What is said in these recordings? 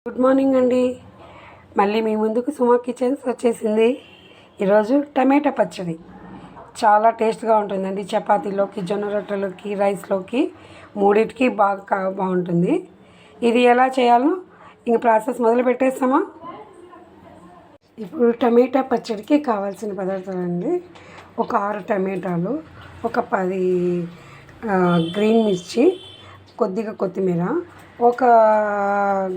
Good morning అండి. మళ్ళీ మీ ముందుకు సుమా కిచెన్స్ వచ్చేసింది. ఈరోజు టమాటా పచ్చడి చాలా టేస్ట్గా ఉంటుందండి. చపాతీలోకి, జొన్న రొట్టెలోకి, రైస్లోకి మూడింటికి బాగుంటుంది. ఇది ఎలా చేయాలో ఇంక ప్రాసెస్ మొదలు పెట్టేస్తామా? ఇప్పుడు టమాటా పచ్చడికి కావాల్సిన పదార్థాలు అండి. ఒక 6 టమాటాలు, ఒక 10 గ్రీన్ మిర్చి, కొద్దిగా కొత్తిమీర, ఒక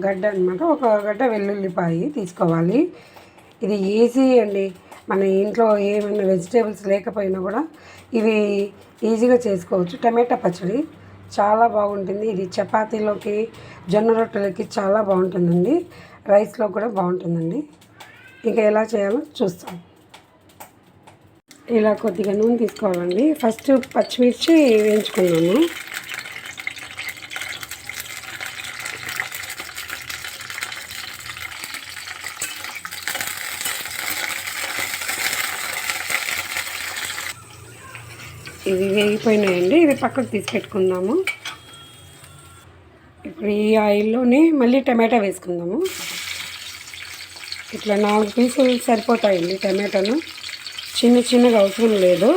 గడ్డ అనమాట, ఒక గడ్డ వెల్లుల్లిపాయి తీసుకోవాలి. ఇది ఈజీ అండి. మన ఇంట్లో ఏమైనా వెజిటేబుల్స్ లేకపోయినా కూడా ఇవి ఈజీగా చేసుకోవచ్చు. టమాటా పచ్చడి చాలా బాగుంటుంది. ఇది చపాతీలోకి, జొన్న రొట్టెలకి చాలా బాగుంటుందండి. రైస్లో కూడా బాగుంటుందండి. ఇంకా ఎలా చేయాలో చూస్తాం. ఇలా కొద్దిగా నూనె తీసుకోవాలండి. ఫస్ట్ పచ్చిమిర్చి వేయించుకున్నాము. ఇవి వేగిపోయినాయండి. ఇవి పక్కకు తీసి పెట్టుకుందాము. ఇప్పుడు ఈ ఆయిల్లోనే మళ్ళీ టమాటా వేసుకుందాము. ఇట్లా 4 పీసులు సరిపోతాయండి. టమాటాను చిన్నగా అవసరం లేదు.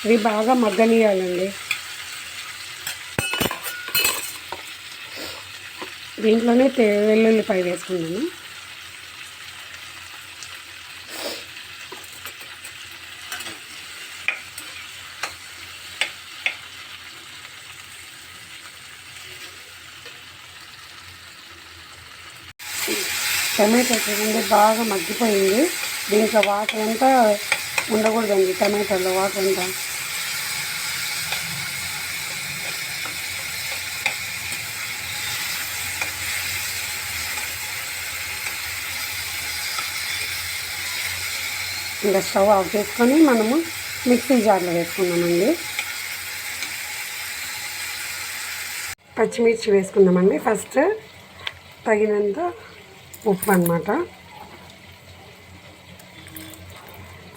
ఇవి బాగా మగ్గనియాలండి. దీంట్లోనే వెల్లుల్లిపాయ వేసుకున్నాను. టమాటా చూడండి బాగా మగ్గిపోయింది. దీంట్లో వాటర్ అంతా ఉండకూడదండి. టమాటాలో వాటర్ అంతా ఇంకా స్టవ్ ఆఫ్ చేసుకొని మనము మిక్సీ జార్లో వేసుకుందామండి. పచ్చిమిర్చి వేసుకుందామండి. ఫస్ట్ తగినంత ఉప్పు అన్నమాట.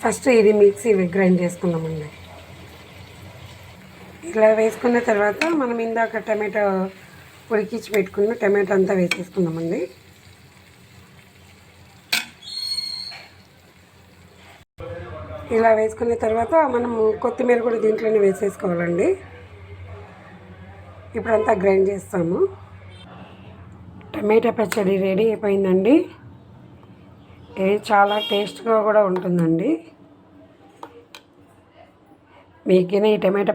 ఫస్ట్ ఇది మిక్సీ గ్రైండ్ చేసుకుందామండి. ఇలా వేసుకున్న తర్వాత మనం ఇందాక టమాటా ఉడికించి పెట్టుకున్న టమాటా అంతా వేసేసుకుందామండి. ఇలా వేసుకున్న తర్వాత మనము కొత్తిమీర కూడా దీంట్లోనే వేసేసుకోవాలండి. ఇప్పుడంతా గ్రైండ్ చేస్తాము. టమాటా పచ్చడి రెడీ అయిపోయిందండి. ఇది చాలా టేస్ట్గా కూడా ఉంటుందండి. మీకైనా ఈ టమాటా